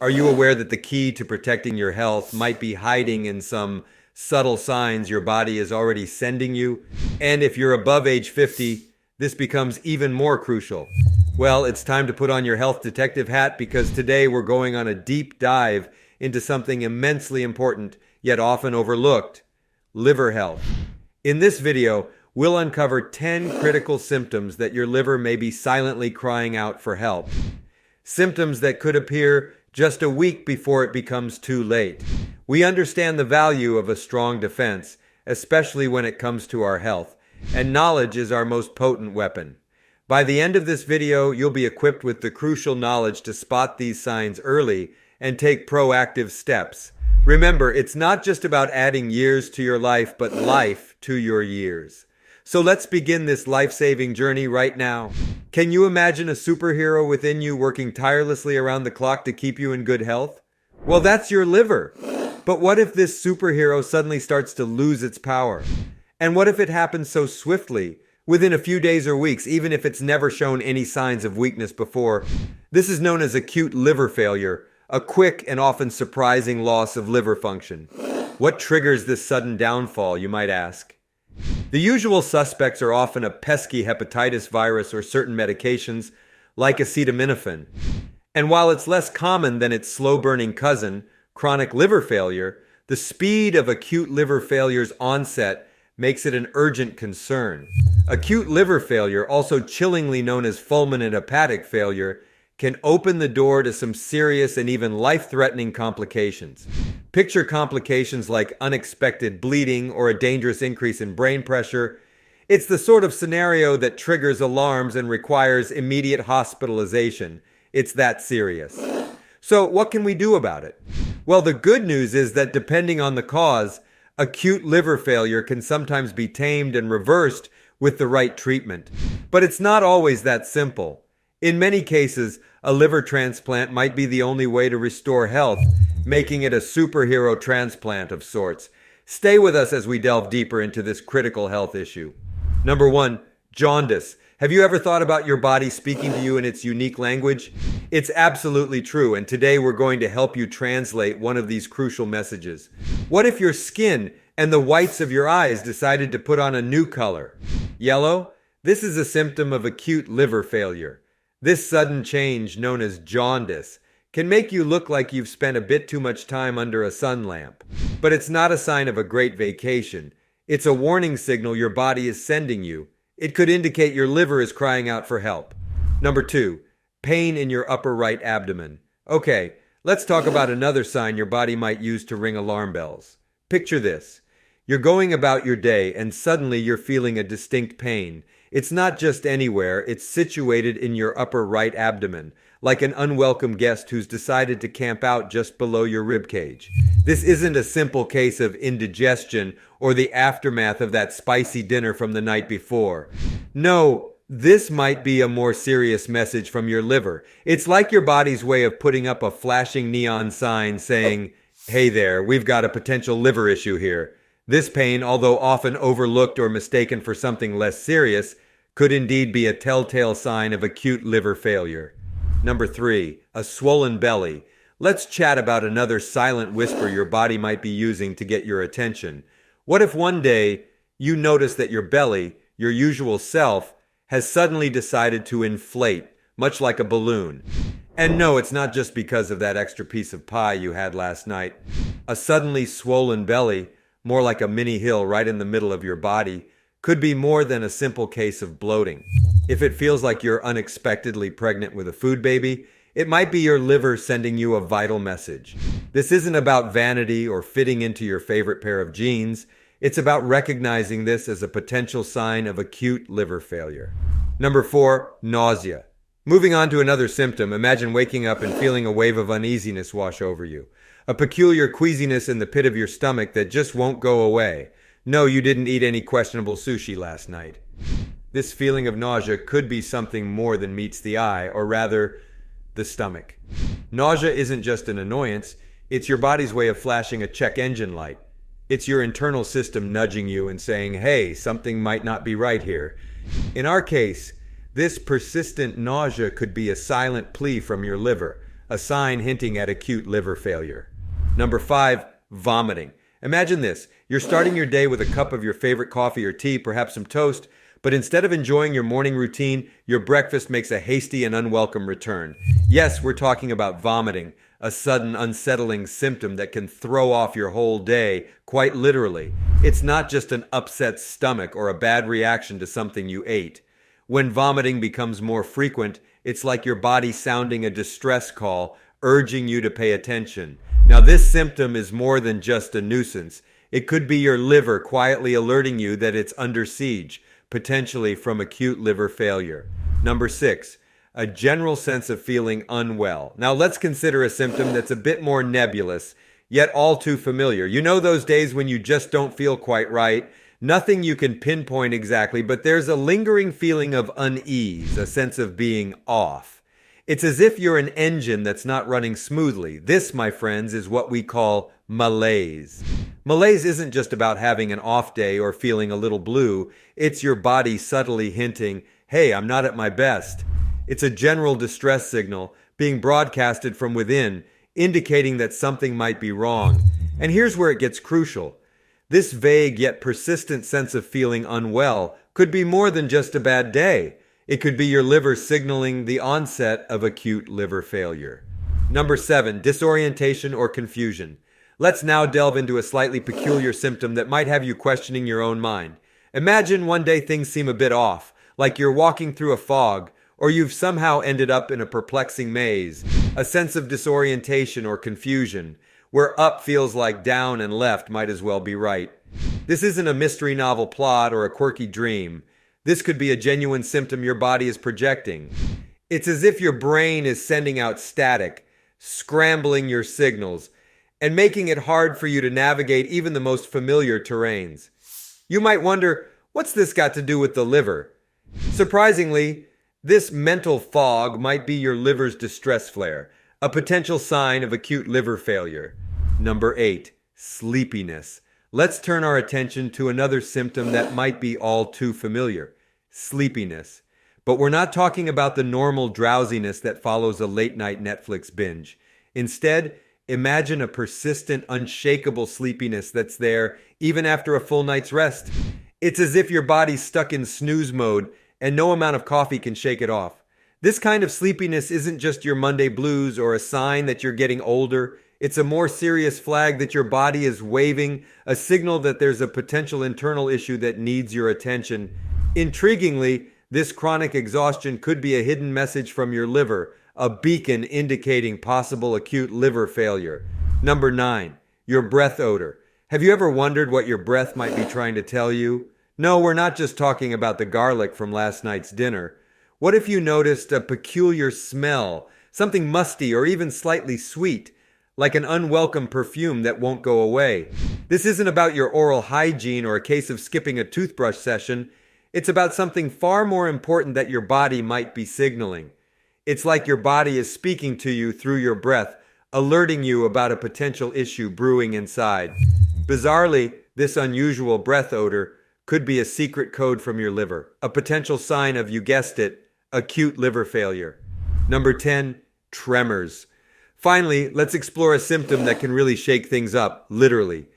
Are you aware that the key to protecting your health might be hiding in some subtle signs your body is already sending you? And if you're above age 50, this becomes even more crucial. Well, it's time to put on your health detective hat because today we're going on a deep dive into something immensely important, yet often overlooked: liver health. In this video, we'll uncover 10 critical symptoms that your liver may be silently crying out for help. Symptoms that could appear just a week before it becomes too late. We understand the value of a strong defense, especially when it comes to our health, and knowledge is our most potent weapon. By the end of this video, you'll be equipped with the crucial knowledge to spot these signs early and take proactive steps. Remember, it's not just about adding years to your life, but life to your years. So let's begin this life-saving journey right now. Can you imagine a superhero within you working tirelessly around the clock to keep you in good health? Well, that's your liver. But what if this superhero suddenly starts to lose its power? And what if it happens so swiftly, within a few days or weeks, even if it's never shown any signs of weakness before? This is known as acute liver failure, a quick and often surprising loss of liver function. What triggers this sudden downfall, you might ask? The usual suspects are often a pesky hepatitis virus or certain medications like acetaminophen. And while it's less common than its slow-burning cousin, chronic liver failure, the speed of acute liver failure's onset makes it an urgent concern. Acute liver failure, also chillingly known as fulminant hepatic failure, can open the door to some serious and even life-threatening complications. Picture complications like unexpected bleeding or a dangerous increase in brain pressure. It's the sort of scenario that triggers alarms and requires immediate hospitalization. It's that serious. So what can we do about it? Well, the good news is that depending on the cause, acute liver failure can sometimes be tamed and reversed with the right treatment. But it's not always that simple. In many cases, a liver transplant might be the only way to restore health, making it a superhero transplant of sorts. Stay with us as we delve deeper into this critical health issue. Number 1, jaundice. Have you ever thought about your body speaking to you in its unique language? It's absolutely true, and today we're going to help you translate one of these crucial messages. What if your skin and the whites of your eyes decided to put on a new color? Yellow? This is a symptom of acute liver failure. This sudden change, known as jaundice, can make you look like you've spent a bit too much time under a sun lamp. But it's not a sign of a great vacation. It's a warning signal your body is sending you. It could indicate your liver is crying out for help. Number 2, pain in your upper right abdomen. Okay, let's talk about another sign your body might use to ring alarm bells. Picture this. You're going about your day and suddenly you're feeling a distinct pain. It's not just anywhere, it's situated in your upper right abdomen, like an unwelcome guest who's decided to camp out just below your ribcage. This isn't a simple case of indigestion or the aftermath of that spicy dinner from the night before. No, this might be a more serious message from your liver. It's like your body's way of putting up a flashing neon sign saying, "Hey there, we've got a potential liver issue here." This pain, although often overlooked or mistaken for something less serious, could indeed be a telltale sign of acute liver failure. Number 3, a swollen belly. Let's chat about another silent whisper your body might be using to get your attention. What if one day you notice that your belly, your usual self, has suddenly decided to inflate, much like a balloon? And no, it's not just because of that extra piece of pie you had last night. A suddenly swollen belly, more like a mini hill right in the middle of your body, could be more than a simple case of bloating. If it feels like you're unexpectedly pregnant with a food baby, it might be your liver sending you a vital message. This isn't about vanity or fitting into your favorite pair of jeans. It's about recognizing this as a potential sign of acute liver failure. Number 4, nausea. Moving on to another symptom, imagine waking up and feeling a wave of uneasiness wash over you. A peculiar queasiness in the pit of your stomach that just won't go away. No, you didn't eat any questionable sushi last night. This feeling of nausea could be something more than meets the eye, or rather, the stomach. Nausea isn't just an annoyance, it's your body's way of flashing a check engine light. It's your internal system nudging you and saying, hey, something might not be right here. In our case, this persistent nausea could be a silent plea from your liver, a sign hinting at acute liver failure. Number 5, vomiting. Imagine this. You're starting your day with a cup of your favorite coffee or tea, perhaps some toast, but instead of enjoying your morning routine, your breakfast makes a hasty and unwelcome return. Yes, we're talking about vomiting, a sudden unsettling symptom that can throw off your whole day, quite literally. It's not just an upset stomach or a bad reaction to something you ate. When vomiting becomes more frequent, it's like your body sounding a distress call, urging you to pay attention. Now, this symptom is more than just a nuisance. It could be your liver quietly alerting you that it's under siege, potentially from acute liver failure. Number 6, a general sense of feeling unwell. Now, let's consider a symptom that's a bit more nebulous, yet all too familiar. You know those days when you just don't feel quite right? Nothing you can pinpoint exactly, but there's a lingering feeling of unease, a sense of being off. It's as if you're an engine that's not running smoothly. This, my friends, is what we call malaise. Malaise isn't just about having an off day or feeling a little blue. It's your body subtly hinting, hey, I'm not at my best. It's a general distress signal being broadcasted from within, indicating that something might be wrong. And here's where it gets crucial. This vague yet persistent sense of feeling unwell could be more than just a bad day. It could be your liver signaling the onset of acute liver failure. Number 7, disorientation or confusion. Let's now delve into a slightly peculiar symptom that might have you questioning your own mind. Imagine one day things seem a bit off, like you're walking through a fog, or you've somehow ended up in a perplexing maze, a sense of disorientation or confusion, where up feels like down and left might as well be right. This isn't a mystery novel plot or a quirky dream. This could be a genuine symptom your body is projecting. It's as if your brain is sending out static, scrambling your signals, and making it hard for you to navigate even the most familiar terrains. You might wonder, what's this got to do with the liver? Surprisingly, this mental fog might be your liver's distress flare, a potential sign of acute liver failure. Number 8, sleepiness. Let's turn our attention to another symptom that might be all too familiar, sleepiness. But we're not talking about the normal drowsiness that follows a late-night Netflix binge. Instead, imagine a persistent, unshakable sleepiness that's there even after a full night's rest. It's as if your body's stuck in snooze mode and no amount of coffee can shake it off. This kind of sleepiness isn't just your Monday blues or a sign that you're getting older. It's a more serious flag that your body is waving, a signal that there's a potential internal issue that needs your attention. Intriguingly, this chronic exhaustion could be a hidden message from your liver, a beacon indicating possible acute liver failure. Number 9, your breath odor. Have you ever wondered what your breath might be trying to tell you? No, we're not just talking about the garlic from last night's dinner. What if you noticed a peculiar smell, something musty or even slightly sweet, like an unwelcome perfume that won't go away? This isn't about your oral hygiene or a case of skipping a toothbrush session. It's about something far more important that your body might be signaling. It's like your body is speaking to you through your breath, alerting you about a potential issue brewing inside. Bizarrely, this unusual breath odor could be a secret code from your liver, a potential sign of, you guessed it, acute liver failure. Number 10, tremors. Finally, let's explore a symptom that can really shake things up, literally.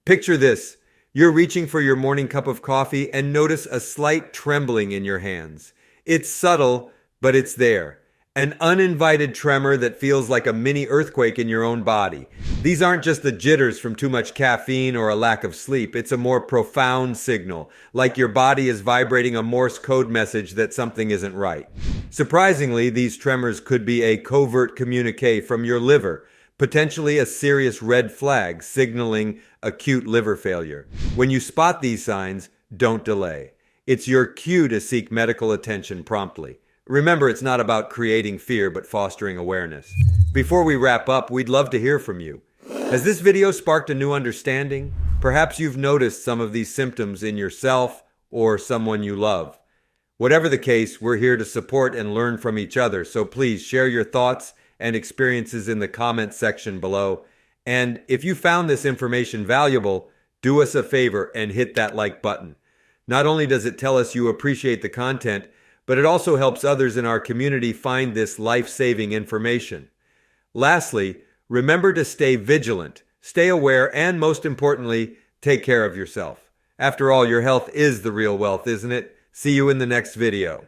Picture this. You're reaching for your morning cup of coffee and notice a slight trembling in your hands. It's subtle, but it's there. An uninvited tremor that feels like a mini earthquake in your own body. These aren't just the jitters from too much caffeine or a lack of sleep. It's a more profound signal, like your body is vibrating a Morse code message that something isn't right. Surprisingly, these tremors could be a covert communique from your liver, potentially a serious red flag signaling acute liver failure. When you spot these signs, don't delay. It's your cue to seek medical attention promptly. Remember, it's not about creating fear, but fostering awareness. Before we wrap up, we'd love to hear from you. Has this video sparked a new understanding? Perhaps you've noticed some of these symptoms in yourself or someone you love. Whatever the case, we're here to support and learn from each other, so please share your thoughts and experiences in the comment section below. And if you found this information valuable, do us a favor and hit that like button. Not only does it tell us you appreciate the content, but it also helps others in our community find this life-saving information. Lastly, remember to stay vigilant, stay aware, and most importantly, take care of yourself. After all, your health is the real wealth, isn't it? See you in the next video.